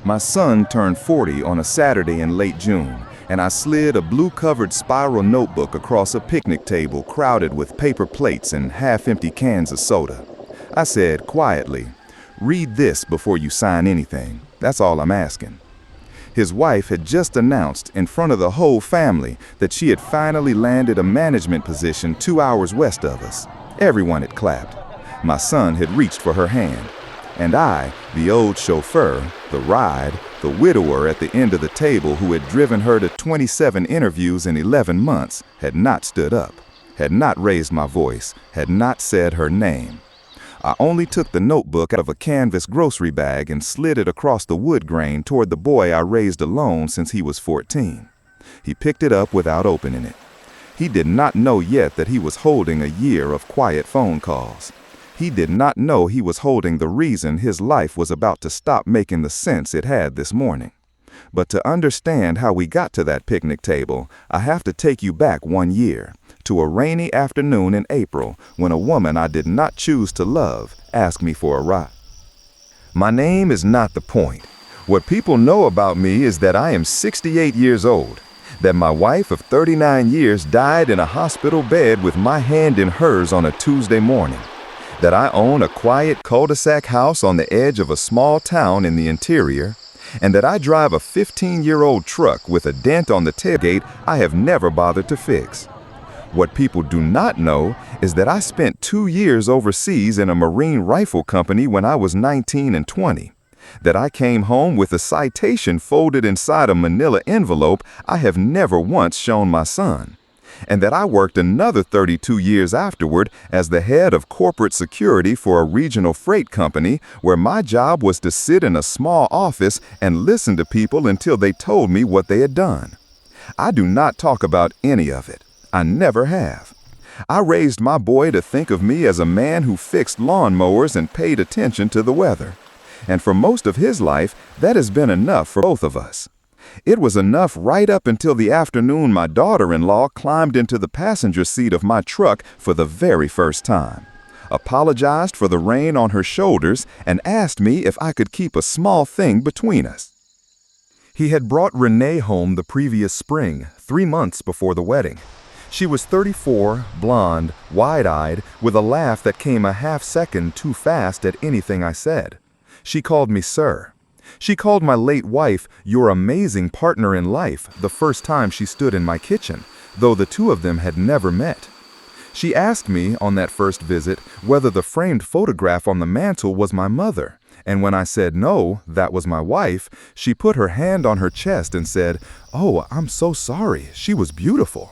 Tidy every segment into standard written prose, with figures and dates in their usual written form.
My son turned 40 on a Saturday in late June, and I slid a blue-covered spiral notebook across a picnic table crowded with paper plates and half-empty cans of soda. I said quietly, "Read this before you sign anything. That's all I'm asking." His wife had just announced in front of the whole family that she had finally landed a management position 2 hours west of us. Everyone had clapped. My son had reached for her hand. And I, the old chauffeur, the ride, the widower at the end of the table who had driven her to 27 interviews in 11 months, had not stood up, had not raised my voice, had not said her name. I only took the notebook out of a canvas grocery bag and slid it across the wood grain toward the boy I raised alone since he was 14. He picked it up without opening it. He did not know yet that he was holding a year of quiet phone calls. He did not know he was holding the reason his life was about to stop making the sense it had this morning. But to understand how we got to that picnic table, I have to take you back 1 year, to a rainy afternoon in April when a woman I did not choose to love asked me for a ride. My name is not the point. What people know about me is that I am 68 years old, that my wife of 39 years died in a hospital bed with my hand in hers on a Tuesday morning, that I own a quiet cul-de-sac house on the edge of a small town in the interior, and that I drive a 15-year-old truck with a dent on the tailgate I have never bothered to fix. What people do not know is that I spent 2 years overseas in a Marine rifle company when I was 19 and 20, that I came home with a citation folded inside a manila envelope I have never once shown my son, and that I worked another 32 years afterward as the head of corporate security for a regional freight company where my job was to sit in a small office and listen to people until they told me what they had done. I do not talk about any of it. I never have. I raised my boy to think of me as a man who fixed lawnmowers and paid attention to the weather. And for most of his life, that has been enough for both of us. It was enough right up until the afternoon my daughter-in-law climbed into the passenger seat of my truck for the very first time, apologized for the rain on her shoulders, and asked me if I could keep a small thing between us. He had brought Renee home the previous spring, 3 months before the wedding. She was 34, blonde, wide-eyed, with a laugh that came a half second too fast at anything I said. She called me sir. She called my late wife your amazing partner in life the first time she stood in my kitchen, though the two of them had never met. She asked me on that first visit whether the framed photograph on the mantel was my mother, and when I said no, that was my wife, she put her hand on her chest and said, "Oh, I'm so sorry, she was beautiful."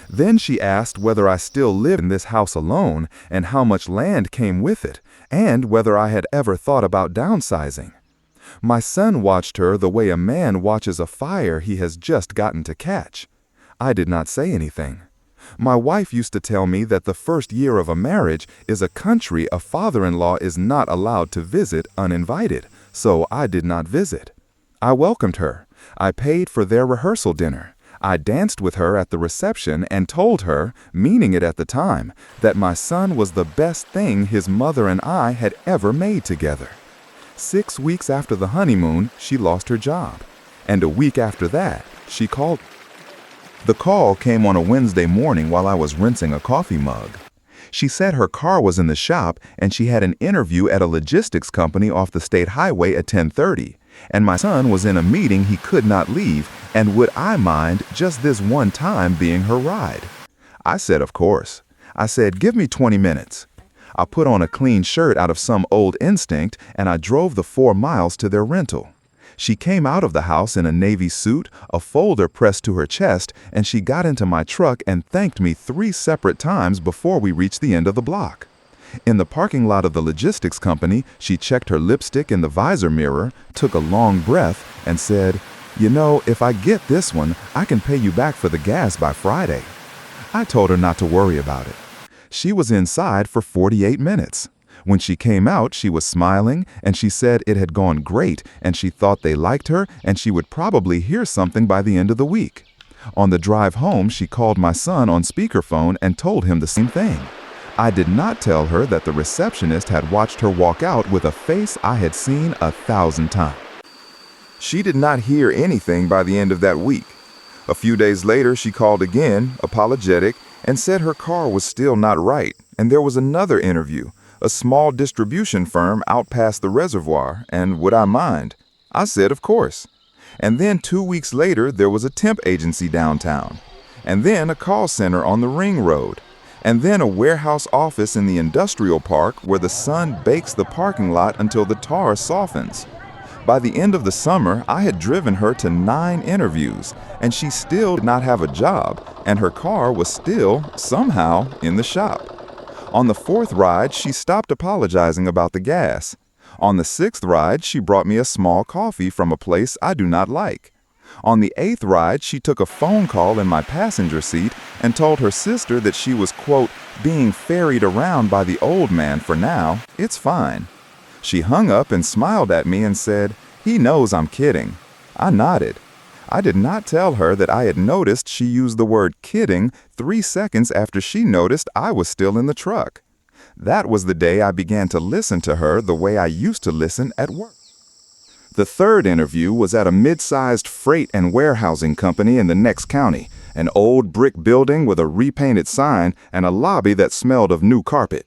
Then she asked whether I still lived in this house alone and how much land came with it, and whether I had ever thought about downsizing. My son watched her the way a man watches a fire he has just gotten to catch. I did not say anything. My wife used to tell me that the first year of a marriage is a country a father-in-law is not allowed to visit uninvited, so I did not visit. I welcomed her. I paid for their rehearsal dinner. I danced with her at the reception and told her, meaning it at the time, that my son was the best thing his mother and I had ever made together. 6 weeks after the honeymoon, she lost her job. And a week after that, she called. The call came on a Wednesday morning while I was rinsing a coffee mug. She said her car was in the shop and she had an interview at a logistics company off the state highway at 10:30, and my son was in a meeting he could not leave, and would I mind just this one time being her ride? I said, of course. I said, give me 20 minutes. I put on a clean shirt out of some old instinct, and I drove the 4 miles to their rental. She came out of the house in a navy suit, a folder pressed to her chest, and she got into my truck and thanked me 3 separate times before we reached the end of the block. In the parking lot of the logistics company, she checked her lipstick in the visor mirror, took a long breath, and said, "You know, if I get this one, I can pay you back for the gas by Friday." I told her not to worry about it. She was inside for 48 minutes. When she came out, she was smiling, and she said it had gone great, and she thought they liked her, and she would probably hear something by the end of the week. On the drive home, she called my son on speakerphone and told him the same thing. I did not tell her that the receptionist had watched her walk out with a face I had seen 1,000 times. She did not hear anything by the end of that week. A few days later, she called again, apologetic, and said her car was still not right, and there was another interview, a small distribution firm out past the reservoir, and would I mind? I said, of course. And then 2 weeks later, there was a temp agency downtown, and then a call center on the ring road, and then a warehouse office in the industrial park where the sun bakes the parking lot until the tar softens. By the end of the summer, I had driven her to 9 interviews, and she still did not have a job, and her car was still, somehow, in the shop. On the 4th ride, she stopped apologizing about the gas. On the 6th ride, she brought me a small coffee from a place I do not like. On the 8th ride, she took a phone call in my passenger seat and told her sister that she was, quote, being ferried around by the old man for now. It's fine. She hung up and smiled at me and said, "He knows I'm kidding." I nodded. I did not tell her that I had noticed she used the word kidding 3 seconds after she noticed I was still in the truck. That was the day I began to listen to her the way I used to listen at work. The 3rd interview was at a mid-sized freight and warehousing company in the next county, an old brick building with a repainted sign and a lobby that smelled of new carpet.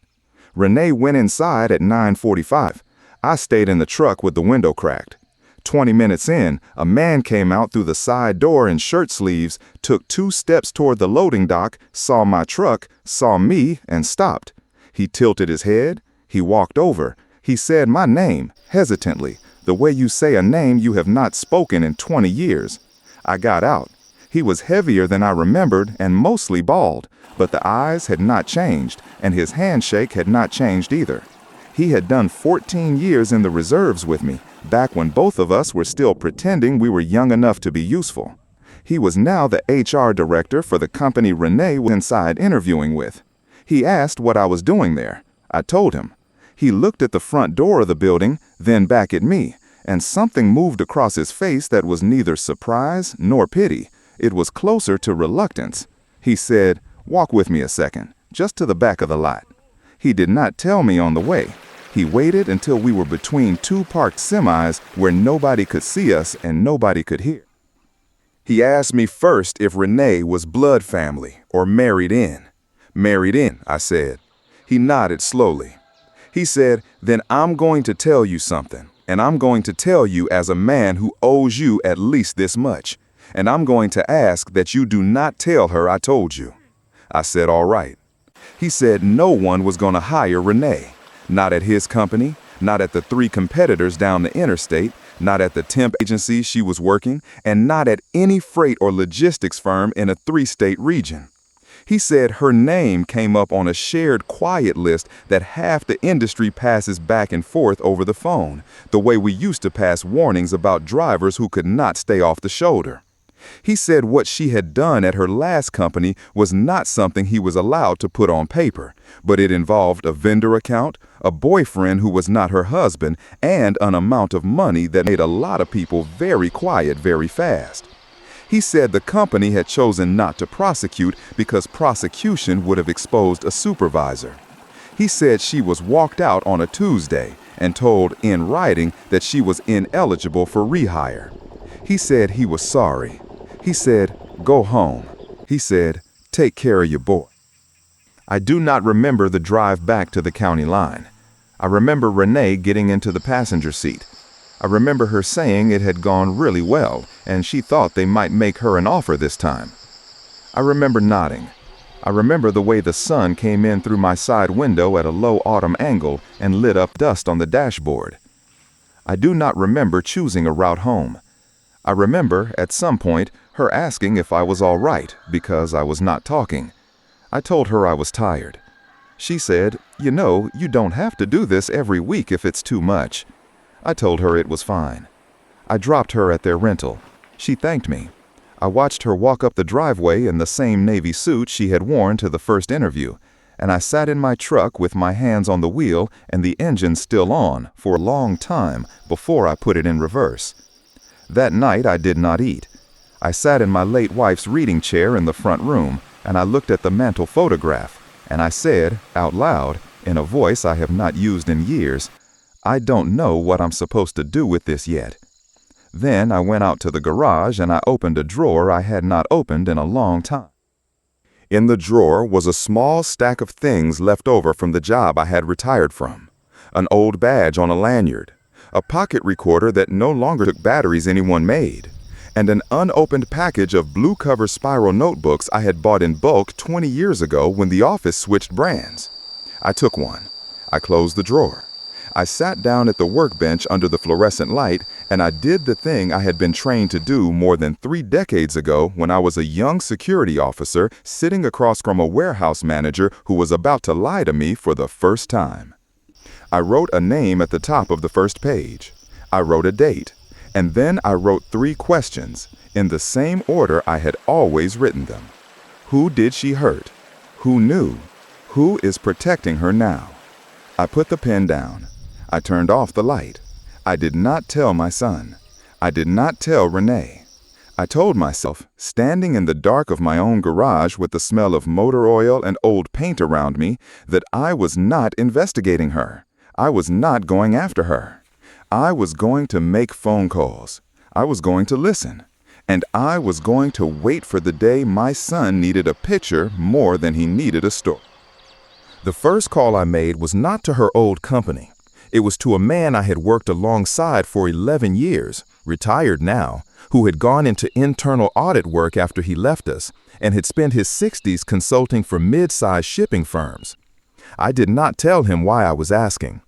Renee went inside at 9:45. I stayed in the truck with the window cracked. 20 minutes in, a man came out through the side door in shirt sleeves, took 2 steps toward the loading dock, saw my truck, saw me, and stopped. He tilted his head. He walked over. He said my name, hesitantly, the way you say a name you have not spoken in 20 years. I got out. He was heavier than I remembered and mostly bald, but the eyes had not changed, and his handshake had not changed either. He had done 14 years in the reserves with me, back when both of us were still pretending we were young enough to be useful. He was now the HR director for the company Renee was inside interviewing with. He asked what I was doing there. I told him. He looked at the front door of the building, then back at me, and something moved across his face that was neither surprise nor pity. It was closer to reluctance. He said, "Walk with me a second, just to the back of the lot." He did not tell me on the way. He waited until we were between 2 parked semis where nobody could see us and nobody could hear. He asked me first if Renee was blood family or married in. "Married in," I said. He nodded slowly. He said, "Then I'm going to tell you something, and I'm going to tell you as a man who owes you at least this much, and I'm going to ask that you do not tell her I told you." I said, "All right." He said no one was going to hire Renee, not at his company, not at the 3 competitors down the interstate, not at the temp agency she was working, and not at any freight or logistics firm in a 3-state region. He said her name came up on a shared quiet list that half the industry passes back and forth over the phone, the way we used to pass warnings about drivers who could not stay off the shoulder. He said what she had done at her last company was not something he was allowed to put on paper, but it involved a vendor account, a boyfriend who was not her husband, and an amount of money that made a lot of people very quiet very fast. He said the company had chosen not to prosecute because prosecution would have exposed a supervisor. He said she was walked out on a Tuesday and told in writing that she was ineligible for rehire. He said he was sorry. He said, "Go home." He said, "Take care of your boy." I do not remember the drive back to the county line. I remember Renee getting into the passenger seat. I remember her saying it had gone really well, and she thought they might make her an offer this time. I remember nodding. I remember the way the sun came in through my side window at a low autumn angle and lit up dust on the dashboard. I do not remember choosing a route home. I remember, at some point, her asking if I was all right because I was not talking. I told her I was tired. She said, "You know, you don't have to do this every week if it's too much." I told her it was fine. I dropped her at their rental. She thanked me. I watched her walk up the driveway in the same navy suit she had worn to the first interview, and I sat in my truck with my hands on the wheel and the engine still on for a long time before I put it in reverse. That night I did not eat. I sat in my late wife's reading chair in the front room, and I looked at the mantel photograph, and I said, out loud, in a voice I have not used in years, "I don't know what I'm supposed to do with this yet." Then I went out to the garage and I opened a drawer I had not opened in a long time. In the drawer was a small stack of things left over from the job I had retired from. An old badge on a lanyard, a pocket recorder that no longer took batteries anyone made, and an unopened package of blue cover spiral notebooks I had bought in bulk 20 years ago when the office switched brands. I took one. I closed the drawer. I sat down at the workbench under the fluorescent light, and I did the thing I had been trained to do more than 3 decades ago when I was a young security officer sitting across from a warehouse manager who was about to lie to me for the first time. I wrote a name at the top of the first page. I wrote a date, and then I wrote 3 questions in the same order I had always written them. Who did she hurt? Who knew? Who is protecting her now? I put the pen down. I turned off the light. I did not tell my son. I did not tell Renee. I told myself, standing in the dark of my own garage with the smell of motor oil and old paint around me, that I was not investigating her. I was not going after her. I was going to make phone calls. I was going to listen. And I was going to wait for the day my son needed a picture more than he needed a story. The first call I made was not to her old company. It was to a man I had worked alongside for 11 years, retired now, who had gone into internal audit work after he left us and had spent his 60s consulting for mid-sized shipping firms. I did not tell him why I was asking.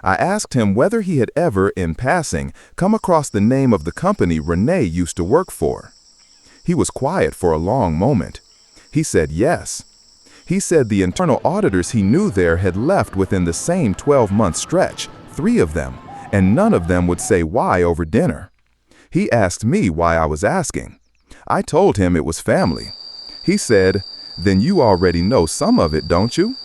I asked him whether he had ever, in passing, come across the name of the company Renee used to work for. He was quiet for a long moment. He said yes. He said the internal auditors he knew there had left within the same 12-month stretch, 3 of them, and none of them would say why over dinner. He asked me why I was asking. I told him it was family. He said, "Then you already know some of it, don't you?"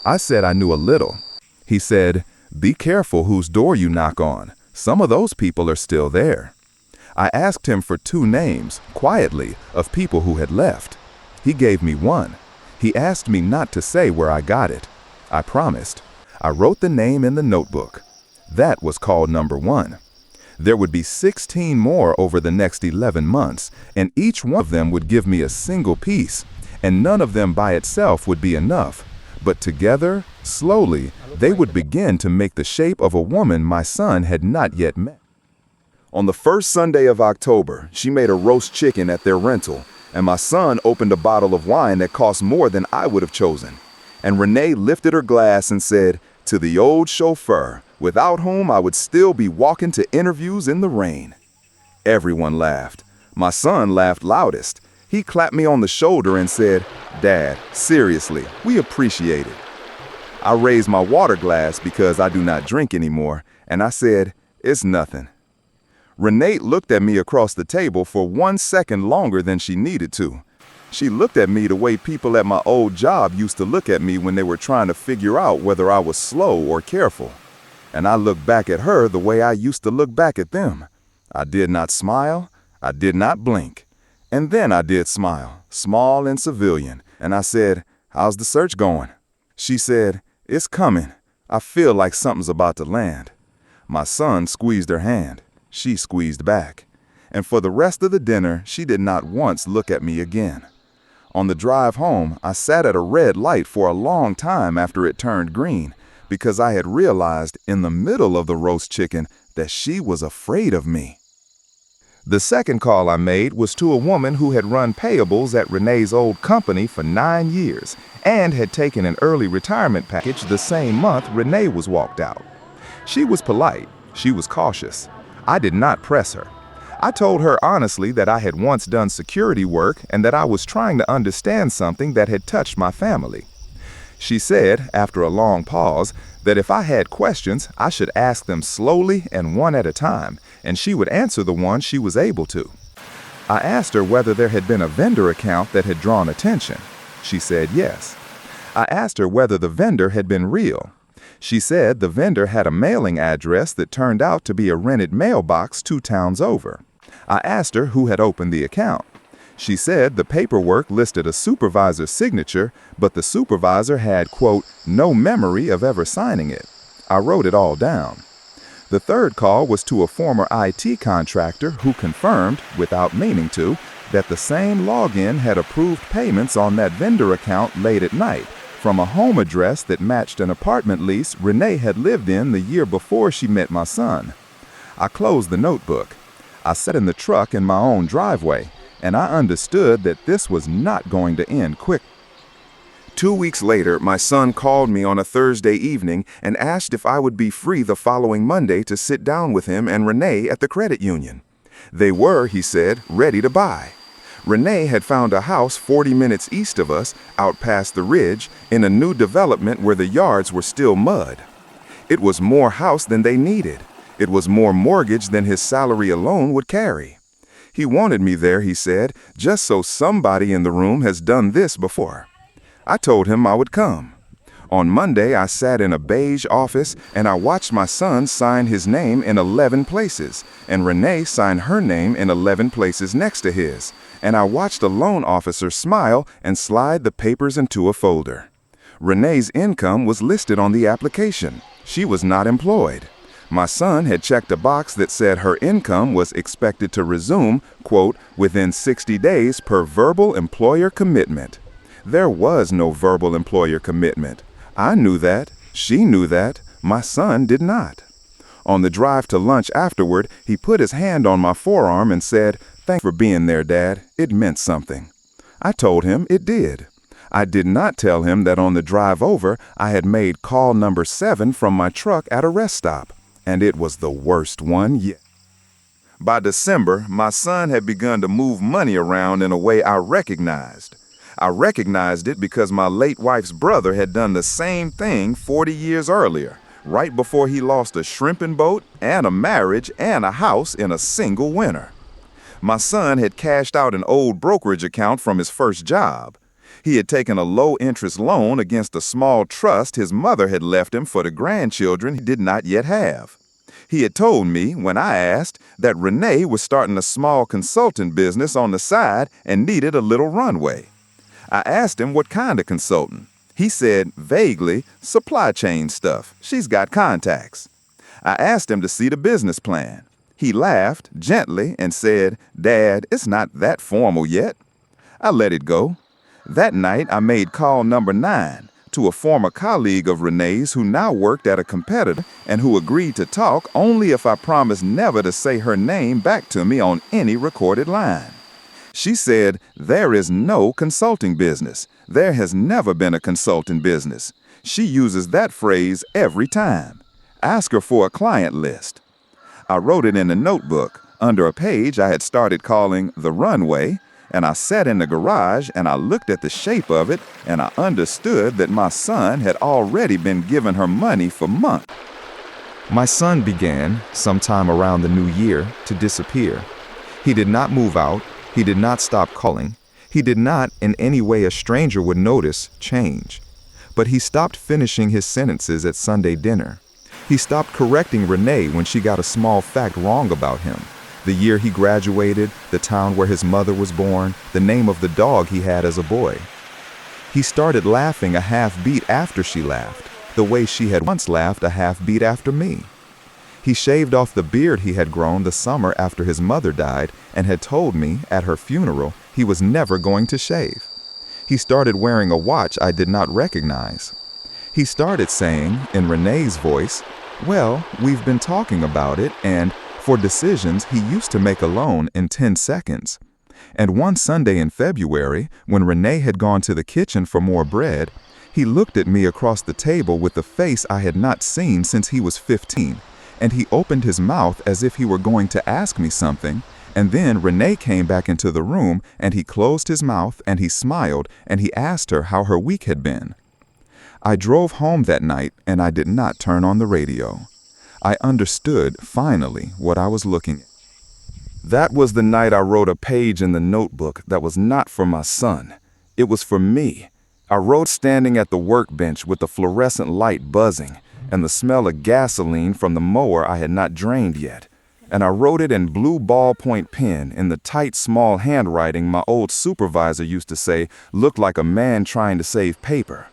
I said I knew a little. He said, "Be careful whose door you knock on. Some of those people are still there." I asked him for 2 names, quietly, of people who had left. He gave me one. He asked me not to say where I got it. I promised. I wrote the name in the notebook. That was call number 1. There would be 16 more over the next 11 months, and each one of them would give me a single piece, and none of them by itself would be enough. But together, slowly, they would begin to make the shape of a woman my son had not yet met. On the first Sunday of October, she made a roast chicken at their rental, and my son opened a bottle of wine that cost more than I would have chosen. And Renee lifted her glass and said, "To the old chauffeur, without whom I would still be walking to interviews in the rain." Everyone laughed. My son laughed loudest. He clapped me on the shoulder and said, "Dad, seriously, we appreciate it." I raised my water glass because I do not drink anymore, and I said, "It's nothing." Renee looked at me across the table for 1 second longer than she needed to. She looked at me the way people at my old job used to look at me when they were trying to figure out whether I was slow or careful. And I looked back at her the way I used to look back at them. I did not smile. I did not blink. And then I did smile, small and civilian, and I said, "How's the search going?" She said, "It's coming. I feel like something's about to land." My son squeezed her hand. She squeezed back. And for the rest of the dinner, she did not once look at me again. On the drive home, I sat at a red light for a long time after it turned green, because I had realized in the middle of the roast chicken that she was afraid of me. The second call I made was to a woman who had run payables at Renee's old company for 9 years and had taken an early retirement package the same month Renee was walked out. She was polite. She was cautious. I did not press her. I told her honestly that I had once done security work and that I was trying to understand something that had touched my family. She said, after a long pause, that if I had questions, I should ask them slowly and one at a time, and she would answer the ones she was able to. I asked her whether there had been a vendor account that had drawn attention. She said yes. I asked her whether the vendor had been real. She said the vendor had a mailing address that turned out to be a rented mailbox 2 towns over. I asked her who had opened the account. She said the paperwork listed a supervisor's signature, but the supervisor had, quote, "no memory of ever signing it." I wrote it all down. The third call was to a former IT contractor who confirmed, without meaning to, that the same login had approved payments on that vendor account late at night from a home address that matched an apartment lease Renee had lived in the year before she met my son. I closed the notebook. I sat in the truck in my own driveway, and I understood that this was not going to end quick. 2 weeks later, my son called me on a Thursday evening and asked if I would be free the following Monday to sit down with him and Renee at the credit union. They were, he said, ready to buy. Renee had found a house 40 minutes east of us, out past the ridge, in a new development where the yards were still mud. It was more house than they needed. It was more mortgage than his salary alone would carry. He wanted me there, he said, just so somebody in the room has done this before. I told him I would come. On Monday, I sat in a beige office and I watched my son sign his name in 11 places, and Renee sign her name in 11 places next to his, and I watched a loan officer smile and slide the papers into a folder. Renee's income was listed on the application. She was not employed. My son had checked a box that said her income was expected to resume, quote, within 60 days per verbal employer commitment. There was no verbal employer commitment. I knew that. She knew that. My son did not. On the drive to lunch afterward, he put his hand on my forearm and said, "Thanks for being there, Dad. It meant something." I told him it did. I did not tell him that on the drive over, I had made call number 7 from my truck at a rest stop, and it was the worst one yet. By December, my son had begun to move money around in a way I recognized. I recognized it because my late wife's brother had done the same thing 40 years earlier, right before he lost a shrimping boat and a marriage and a house in a single winter. My son had cashed out an old brokerage account from his first job. He had taken a low-interest loan against a small trust his mother had left him for the grandchildren he did not yet have. He had told me, when I asked, that Renee was starting a small consulting business on the side and needed a little runway. I asked him what kind of consultant. He said, vaguely, supply chain stuff. She's got contacts. I asked him to see the business plan. He laughed gently and said, "Dad, it's not that formal yet." I let it go. That night, I made call number 9 to a former colleague of Renee's who now worked at a competitor and who agreed to talk only if I promised never to say her name back to me on any recorded line. She said, "There is no consulting business. There has never been a consulting business." She uses that phrase every time. Ask her for a client list. I wrote it in a notebook under a page I had started calling The Runway, and I sat in the garage and I looked at the shape of it and I understood that my son had already been giving her money for months. My son began, sometime around the new year, to disappear. He did not move out. He did not stop calling. He did not, in any way a stranger would notice, change. But he stopped finishing his sentences at Sunday dinner. He stopped correcting Renee when she got a small fact wrong about him. The year he graduated, the town where his mother was born, the name of the dog he had as a boy. He started laughing a half beat after she laughed, the way she had once laughed a half beat after me. He shaved off the beard he had grown the summer after his mother died and had told me, at her funeral, he was never going to shave. He started wearing a watch I did not recognize. He started saying, in Renee's voice, "Well, we've been talking about it, and for decisions he used to make alone in 10 seconds. And one Sunday in February, when Renee had gone to the kitchen for more bread, he looked at me across the table with a face I had not seen since he was 15. And he opened his mouth as if he were going to ask me something, and then Renee came back into the room and he closed his mouth and he smiled and he asked her how her week had been." I drove home that night and I did not turn on the radio. I understood, finally, what I was looking at. That was the night I wrote a page in the notebook that was not for my son. It was for me. I wrote standing at the workbench with the fluorescent light buzzing and the smell of gasoline from the mower I had not drained yet. And I wrote it in blue ballpoint pen in the tight, small handwriting my old supervisor used to say looked like a man trying to save paper.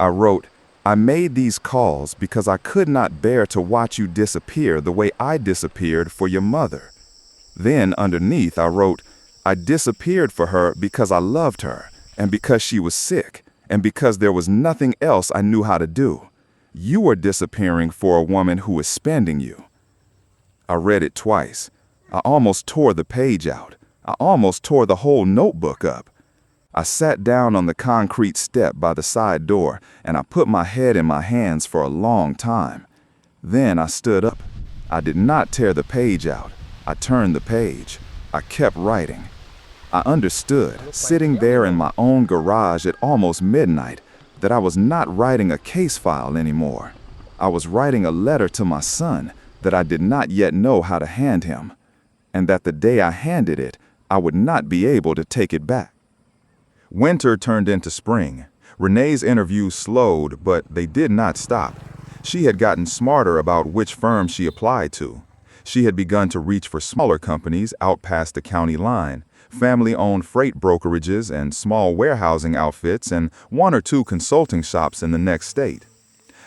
I wrote, I made these calls because I could not bear to watch you disappear the way I disappeared for your mother. Then underneath I wrote, I disappeared for her because I loved her, and because she was sick, and because there was nothing else I knew how to do. You are disappearing for a woman who is spending you. I read it twice. I almost tore the page out. I almost tore the whole notebook up. I sat down on the concrete step by the side door, and I put my head in my hands for a long time. Then I stood up. I did not tear the page out. I turned the page. I kept writing. I understood, sitting there in my own garage at almost midnight, that I was not writing a case file anymore. I was writing a letter to my son that I did not yet know how to hand him, and that the day I handed it, I would not be able to take it back. Winter turned into spring. Renee's interviews slowed, but they did not stop. She had gotten smarter about which firm she applied to. She had begun to reach for smaller companies out past the county line, family-owned freight brokerages and small warehousing outfits, and one or two consulting shops in the next state.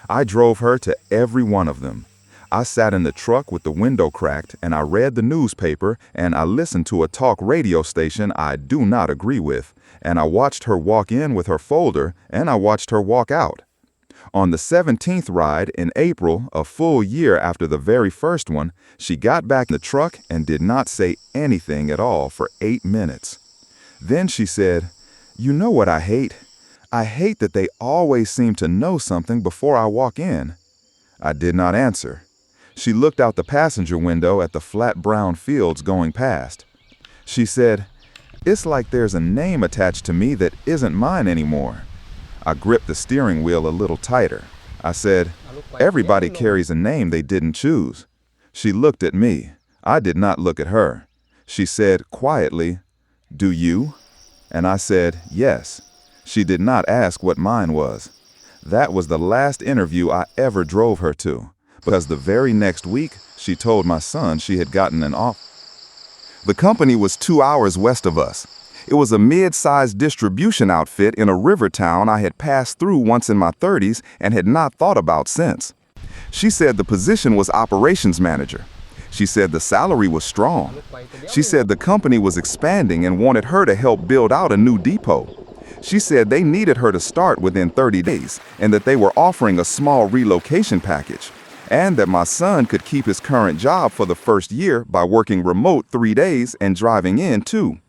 I drove her to every one of them. I sat in the truck with the window cracked, and I read the newspaper, and I listened to a talk radio station I do not agree with, and I watched her walk in with her folder, and I watched her walk out. On the 17th ride in April, a full year after the very first one, she got back in the truck and did not say anything at all for 8 minutes. Then she said, "You know what I hate? I hate that they always seem to know something before I walk in." I did not answer. She looked out the passenger window at the flat brown fields going past. She said, "It's like there's a name attached to me that isn't mine anymore." I gripped the steering wheel a little tighter. I said, "Everybody carries a name they didn't choose." She looked at me. I did not look at her. She said quietly, "Do you?" And I said, "Yes." She did not ask what mine was. That was the last interview I ever drove her to, because the very next week, she told my son she had gotten an offer. The company was 2 hours west of us. It was a mid-sized distribution outfit in a river town I had passed through once in my 30s and had not thought about since. She said the position was operations manager. She said the salary was strong. She said the company was expanding and wanted her to help build out a new depot. She said they needed her to start within 30 days and that they were offering a small relocation package, and that my son could keep his current job for the first year by working remote 3 days and driving in 2.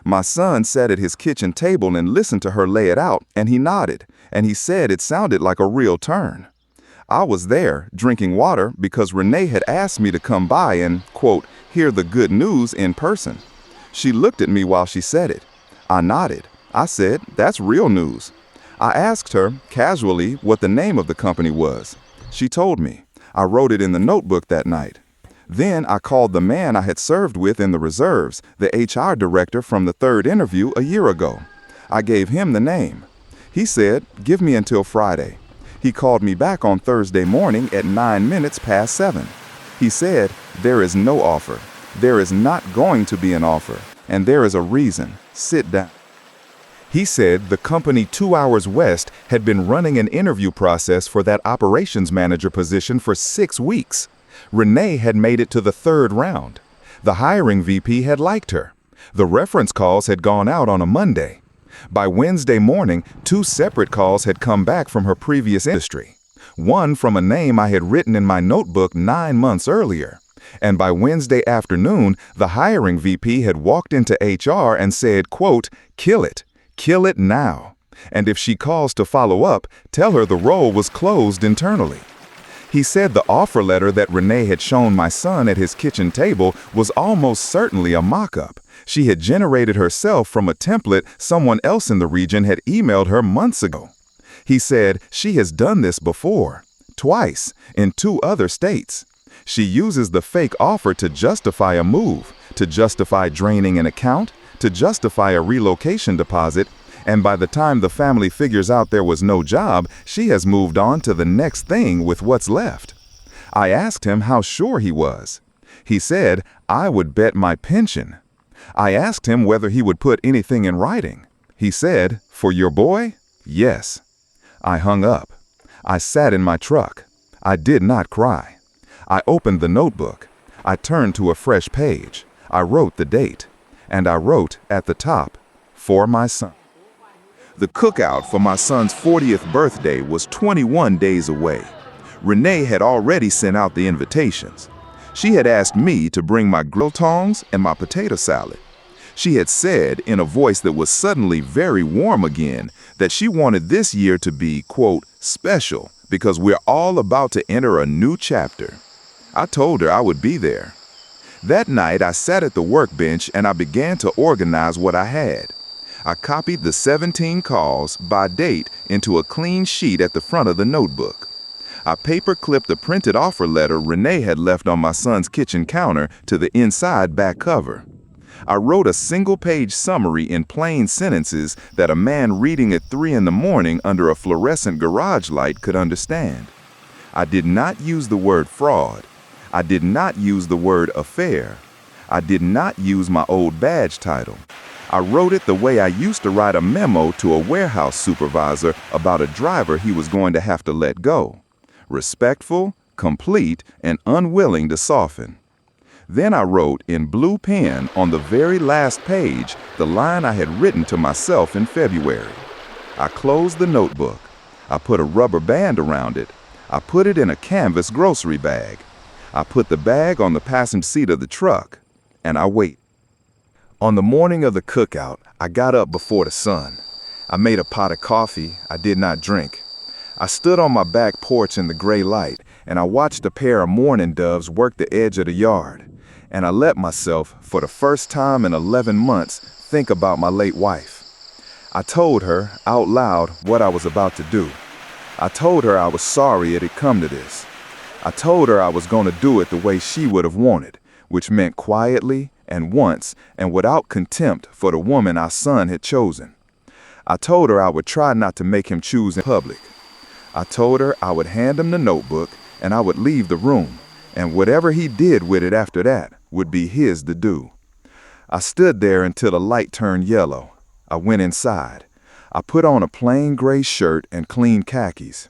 My son sat at his kitchen table and listened to her lay it out, and he nodded, and he said it sounded like a real turn. I was there, drinking water, because Renee had asked me to come by and, quote, hear the good news in person. She looked at me while she said it. I nodded. I said, "That's real news." I asked her, casually, what the name of the company was. She told me. I wrote it in the notebook that night. Then I called the man I had served with in the reserves, the HR director from the third interview a year ago. I gave him the name. He said, "Give me until Friday." He called me back on Thursday morning at 9 minutes past 7. He said, "There is no offer. There is not going to be an offer, and there is a reason. Sit down." He said the company 2 hours west had been running an interview process for that operations manager position for 6 weeks. Renee had made it to the 3rd round. The hiring VP had liked her. The reference calls had gone out on a Monday. By Wednesday morning, 2 separate calls had come back from her previous industry. One from a name I had written in my notebook 9 months earlier. And by Wednesday afternoon, the hiring VP had walked into HR and said, quote, "Kill it. Kill it now. And if she calls to follow up, tell her the role was closed internally." He said the offer letter that Renee had shown my son at his kitchen table was almost certainly a mock-up. She had generated herself from a template someone else in the region had emailed her months ago. He said she has done this before, twice, in 2 other states. She uses the fake offer to justify a move, to justify draining an account, to justify a relocation deposit, and by the time the family figures out there was no job, she has moved on to the next thing with what's left. I asked him how sure he was. He said, "I would bet my pension." I asked him whether he would put anything in writing. He said, "For your boy? Yes." I hung up. I sat in my truck. I did not cry. I opened the notebook. I turned to a fresh page. I wrote the date. And I wrote at the top, "For my son." The cookout for my son's 40th birthday was 21 days away. Renee had already sent out the invitations. She had asked me to bring my grill tongs and my potato salad. She had said, in a voice that was suddenly very warm again, that she wanted this year to be, quote, special, because we're all about to enter a new chapter. I told her I would be there. That night, I sat at the workbench and I began to organize what I had. I copied the 17 calls by date into a clean sheet at the front of the notebook. I paper-clipped the printed offer letter Renee had left on my son's kitchen counter to the inside back cover. I wrote a single-page summary in plain sentences that a man reading at 3 in the morning under a fluorescent garage light could understand. I did not use the word fraud. I did not use the word affair. I did not use my old badge title. I wrote it the way I used to write a memo to a warehouse supervisor about a driver he was going to have to let go. Respectful, complete, and unwilling to soften. Then I wrote in blue pen on the very last page the line I had written to myself in February. I closed the notebook. I put a rubber band around it. I put it in a canvas grocery bag. I put the bag on the passenger seat of the truck, and I waited. On the morning of the cookout, I got up before the sun. I made a pot of coffee I did not drink. I stood on my back porch in the gray light, and I watched a pair of mourning doves work the edge of the yard. And I let myself, for the first time in 11 months, think about my late wife. I told her, out loud, what I was about to do. I told her I was sorry it had come to this. I told her I was going to do it the way she would have wanted, which meant quietly and once and without contempt for the woman our son had chosen. I told her I would try not to make him choose in public. I told her I would hand him the notebook and I would leave the room, and whatever he did with it after that would be his to do. I stood there until the light turned yellow. I went inside. I put on a plain gray shirt and clean khakis.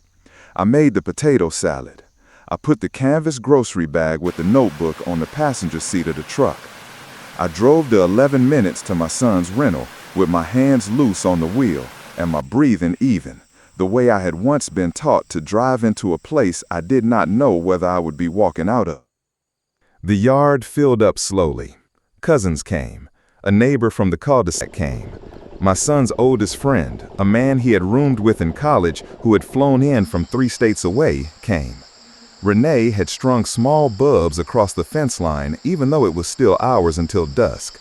I made the potato salad. I put the canvas grocery bag with the notebook on the passenger seat of the truck. I drove the 11 minutes to my son's rental with my hands loose on the wheel and my breathing even, the way I had once been taught to drive into a place I did not know whether I would be walking out of. The yard filled up slowly. Cousins came. A neighbor from the cul-de-sac came. My son's oldest friend, a man he had roomed with in college who had flown in from 3 states away, came. Renee had strung small bulbs across the fence line even though it was still hours until dusk.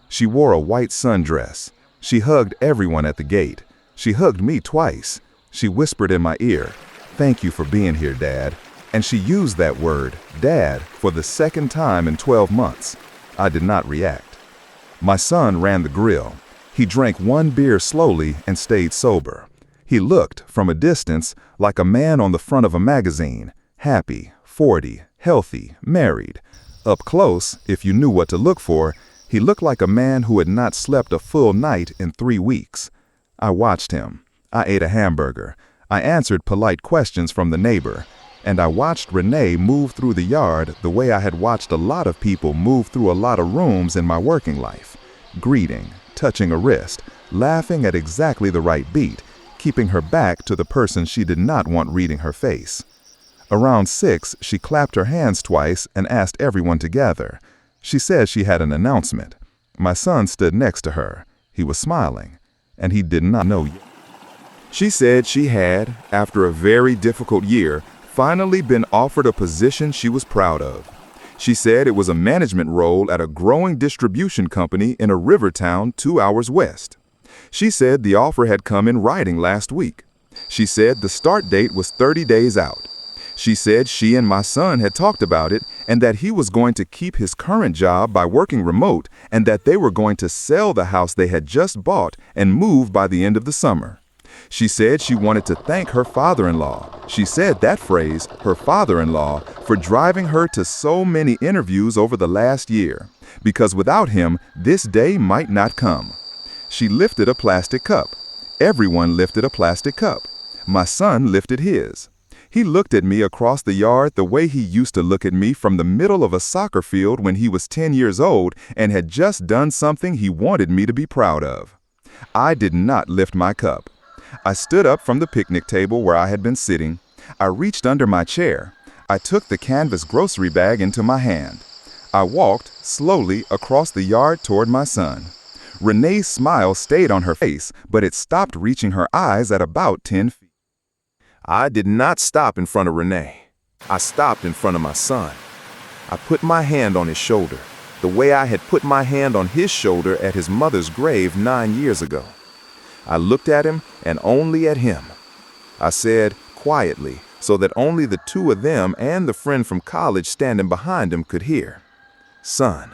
She wore a white sundress. She hugged everyone at the gate. She hugged me twice. She whispered in my ear, "Thank you for being here, Dad." And she used that word, Dad, for the second time in 12 months. I did not react. My son ran the grill. He drank 1 beer slowly and stayed sober. He looked, from a distance, like a man on the front of a magazine, happy, 40, healthy, married. Up close, if you knew what to look for, he looked like a man who had not slept a full night in 3 weeks. I watched him. I ate a hamburger. I answered polite questions from the neighbor. And I watched Renee move through the yard the way I had watched a lot of people move through a lot of rooms in my working life. Greeting, touching a wrist, laughing at exactly the right beat, keeping her back to the person she did not want reading her face. Around 6, she clapped her hands twice and asked everyone to gather. She said she had an announcement. My son stood next to her. He was smiling, and he did not know yet. She said she had, after a very difficult year, finally been offered a position she was proud of. She said it was a management role at a growing distribution company in a river town 2 hours west. She said the offer had come in writing last week. She said the start date was 30 days out. She said she and my son had talked about it and that he was going to keep his current job by working remote and that they were going to sell the house they had just bought and move by the end of the summer. She said she wanted to thank her father-in-law. She said that phrase, her father-in-law, for driving her to so many interviews over the last year, because without him, this day might not come. She lifted a plastic cup. Everyone lifted a plastic cup. My son lifted his. He looked at me across the yard the way he used to look at me from the middle of a soccer field when he was 10 years old and had just done something he wanted me to be proud of. I did not lift my cup. I stood up from the picnic table where I had been sitting. I reached under my chair. I took the canvas grocery bag into my hand. I walked slowly across the yard toward my son. Renee's smile stayed on her face, but it stopped reaching her eyes at about 10 feet. I did not stop in front of Renee. I stopped in front of my son. I put my hand on his shoulder, the way I had put my hand on his shoulder at his mother's grave 9 years ago. I looked at him and only at him. I said, quietly, so that only the two of them and the friend from college standing behind him could hear. Son,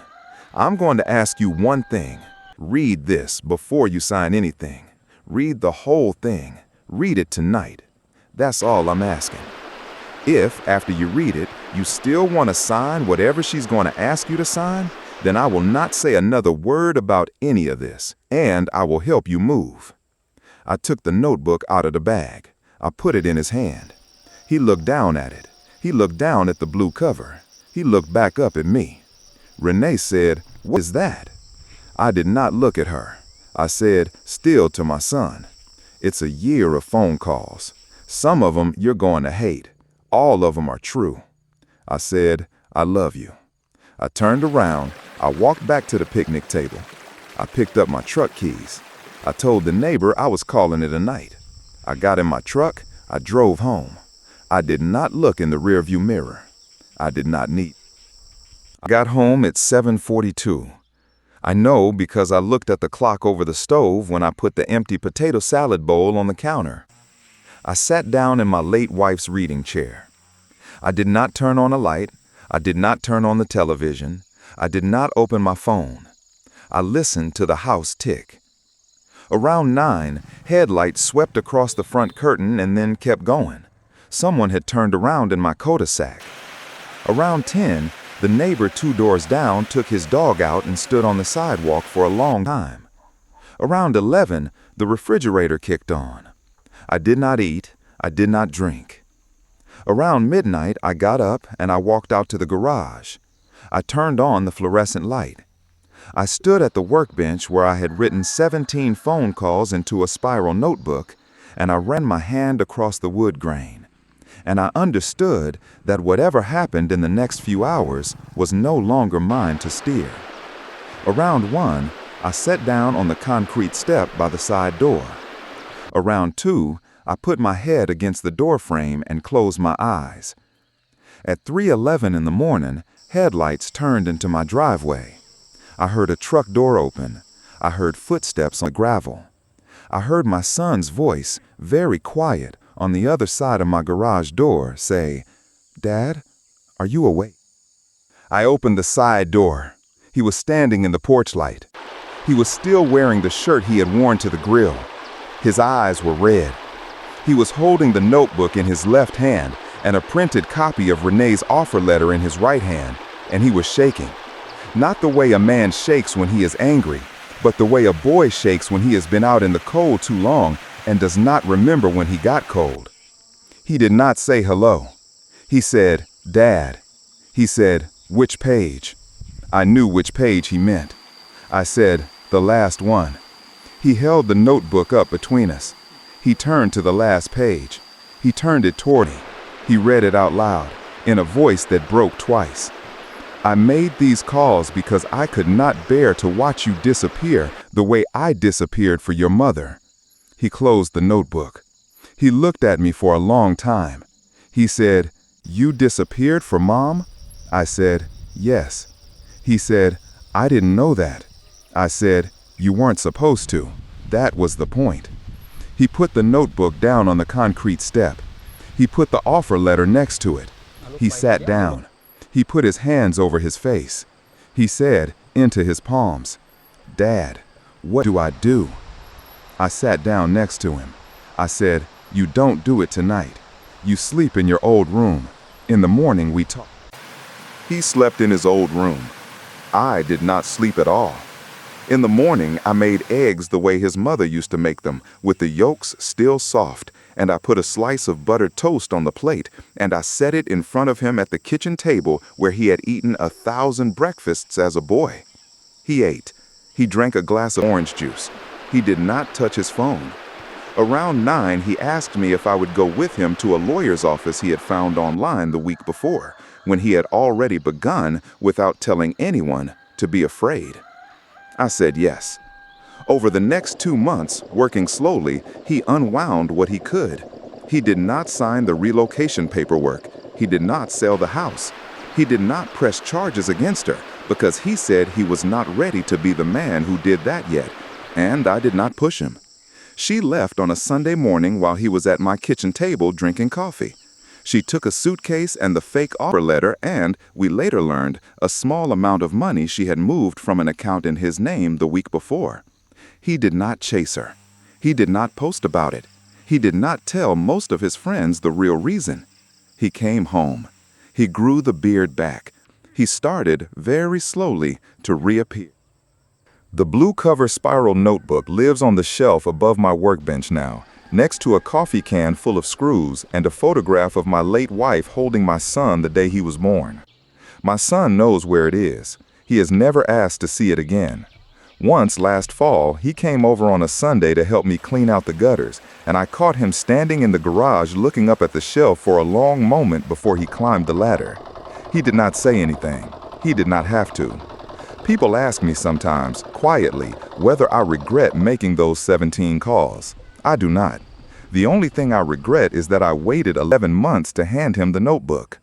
I'm going to ask you one thing. Read this before you sign anything. Read the whole thing. Read it tonight. That's all I'm asking. If, after you read it, you still want to sign whatever she's going to ask you to sign, then I will not say another word about any of this, and I will help you move. I took the notebook out of the bag. I put it in his hand. He looked down at it. He looked down at the blue cover. He looked back up at me. Renee said, "What is that?" I did not look at her. I said, still to my son, "It's a year of phone calls. Some of them you're going to hate. All of them are true." I said, "I love you." I turned around. I walked back to the picnic table. I picked up my truck keys. I told the neighbor I was calling it a night. I got in my truck. I drove home. I did not look in the rearview mirror. I did not need. I got home at 7:42. I know because I looked at the clock over the stove when I put the empty potato salad bowl on the counter. I sat down in my late wife's reading chair. I did not turn on a light. I did not turn on the television. I did not open my phone. I listened to the house tick. Around 9, headlights swept across the front curtain and then kept going. Someone had turned around in my cul-de-sac. Around 10, the neighbor 2 doors down took his dog out and stood on the sidewalk for a long time. Around 11, the refrigerator kicked on. I did not eat. I did not drink. Around midnight, I got up and I walked out to the garage. I turned on the fluorescent light. I stood at the workbench where I had written 17 phone calls into a spiral notebook, and I ran my hand across the wood grain. And I understood that whatever happened in the next few hours was no longer mine to steer. Around 1, I sat down on the concrete step by the side door. Around 2, I put my head against the door frame and closed my eyes. At 3:11 in the morning, headlights turned into my driveway. I heard a truck door open. I heard footsteps on the gravel. I heard my son's voice, very quiet, on the other side of my garage door, say, "Dad, are you awake?" I opened the side door. He was standing in the porch light. He was still wearing the shirt he had worn to the grill. His eyes were red. He was holding the notebook in his left hand and a printed copy of Renee's offer letter in his right hand, and he was shaking. Not the way a man shakes when he is angry, but the way a boy shakes when he has been out in the cold too long and does not remember when he got cold. He did not say hello. He said, "Dad." He said, "Which page?" I knew which page he meant. I said, "The last one." He held the notebook up between us. He turned to the last page. He turned it toward me. He read it out loud, in a voice that broke twice. "I made these calls because I could not bear to watch you disappear the way I disappeared for your mother." He closed the notebook. He looked at me for a long time. He said, "You disappeared for Mom?" I said, "Yes." He said, "I didn't know that." I said, "You weren't supposed to. That was the point." He put the notebook down on the concrete step. He put the offer letter next to it. He sat down. He put his hands over his face. He said, into his palms, "Dad, what do I do?" I sat down next to him. I said, "You don't do it tonight. You sleep in your old room. In the morning we talk." He slept in his old room. I did not sleep at all. In the morning, I made eggs the way his mother used to make them, with the yolks still soft, and I put a slice of buttered toast on the plate, and I set it in front of him at the kitchen table where he had eaten 1,000 breakfasts as a boy. He ate. He drank a glass of orange juice. He did not touch his phone. Around 9, he asked me if I would go with him to a lawyer's office he had found online the week before, when he had already begun, without telling anyone, to be afraid. I said yes. Over the next 2 months, working slowly, he unwound what he could. He did not sign the relocation paperwork. He did not sell the house. He did not press charges against her because he said he was not ready to be the man who did that yet, and I did not push him. She left on a Sunday morning while he was at my kitchen table drinking coffee. She took a suitcase and the fake offer letter and, we later learned, a small amount of money she had moved from an account in his name the week before. He did not chase her. He did not post about it. He did not tell most of his friends the real reason. He came home. He grew the beard back. He started, very slowly, to reappear. The blue cover spiral notebook lives on the shelf above my workbench now, next to a coffee can full of screws and a photograph of my late wife holding my son the day he was born. My son knows where it is. He has never asked to see it again. Once last fall, he came over on a Sunday to help me clean out the gutters, and I caught him standing in the garage looking up at the shelf for a long moment before he climbed the ladder. He did not say anything. He did not have to. People ask me sometimes, quietly, whether I regret making those 17 calls. I do not. The only thing I regret is that I waited 11 months to hand him the notebook.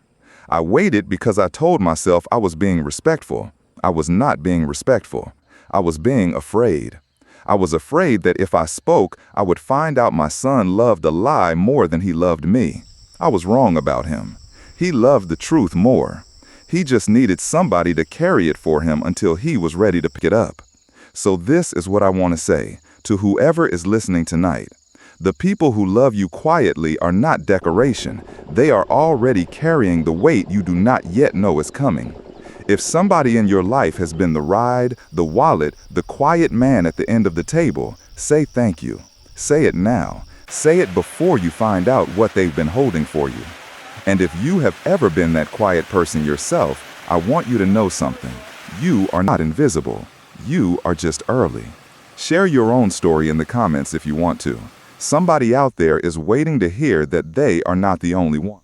I waited because I told myself I was being respectful. I was not being respectful. I was being afraid. I was afraid that if I spoke, I would find out my son loved a lie more than he loved me. I was wrong about him. He loved the truth more. He just needed somebody to carry it for him until he was ready to pick it up. So this is what I want to say to whoever is listening tonight. The people who love you quietly are not decoration. They are already carrying the weight you do not yet know is coming. If somebody in your life has been the ride, the wallet, the quiet man at the end of the table, say thank you. Say it now. Say it before you find out what they've been holding for you. And if you have ever been that quiet person yourself, I want you to know something. You are not invisible. You are just early. Share your own story in the comments if you want to. Somebody out there is waiting to hear that they are not the only one.